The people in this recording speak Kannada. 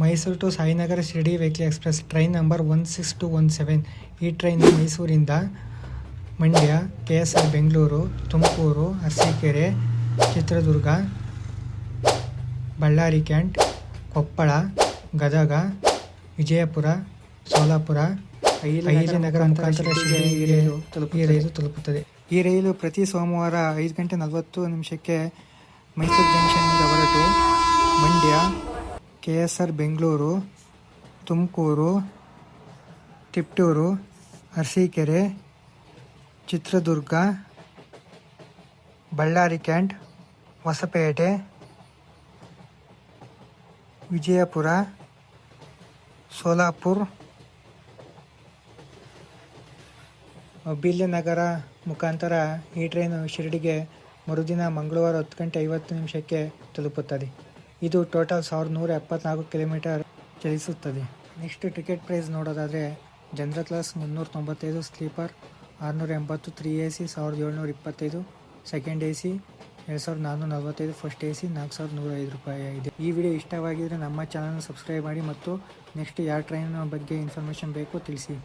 Mysuru to Sainagar Shirdi weekly express train number 16217. ಈ ಟ್ರೈನ್ ಮೈಸೂರಿಂದ ಮಂಡ್ಯ, KSR ಬೆಂಗಳೂರು, ತುಮಕೂರು, ಅರಸೀಕೆರೆ, ಚಿತ್ರದುರ್ಗ, ಬಳ್ಳಾರಿ ಕ್ಯಾಂಟ್, ಕೊಪ್ಪಳ, ಗದಗ, ವಿಜಯಪುರ, ಸೋಲಾಪುರ, ಅಹಿಲ್ಯನಗರ ಮುಖಾಂತರ ಶಿರಡಿ ಈ ರೈಲು ತಲುಪುತ್ತದೆ. ಈ ರೈಲು ಪ್ರತಿ ಸೋಮವಾರ 5:40 ಮೈಸೂರು ಜಂಕ್ಷನ್ನಿಂದ ಹೊರಟು ಮಂಡ್ಯ, KSR ಬೆಂಗಳೂರು, ತುಮಕೂರು, ತಿಪಟೂರು, ಅರಸೀಕೆರೆ, ಚಿತ್ರದುರ್ಗ, ಬಳ್ಳಾರಿ ಕ್ಯಾಂಟ್, ಹೊಸಪೇಟೆ, ವಿಜಯಪುರ, ಸೋಲಾಪುರ, ಅಹಿಲ್ಯನಗರ ಮುಖಾಂತರ ಈ ಟ್ರೈನು ಶಿರಡಿಗೆ ಮರುದಿನ ಮಂಗಳವಾರ 10:50 ತಲುಪುತ್ತದೆ. ಇದು ಟೋಟಲ್ 1174 ಕಿಲೋಮೀಟರ್ ಚಲಿಸುತ್ತದೆ. ನೆಕ್ಸ್ಟ್ ಟಿಕೆಟ್ ಪ್ರೈಸ್ ನೋಡೋದಾದರೆ general class 395, sleeper 680, 3AC 1725, second AC 2445, first AC 4105 ರೂಪಾಯಿ ಆಗಿದೆ. ಈ ವಿಡಿಯೋ ಇಷ್ಟವಾಗಿದ್ದರೆ ನಮ್ಮ ಚಾನಲ್ನ ಸಬ್ಸ್ಕ್ರೈಬ್ ಮಾಡಿ ಮತ್ತು ನೆಕ್ಸ್ಟ್ ಯಾವ ಟ್ರೈನ್ ಬಗ್ಗೆ ಇನ್ಫಾರ್ಮೇಷನ್ ಬೇಕೋ ತಿಳಿಸಿ.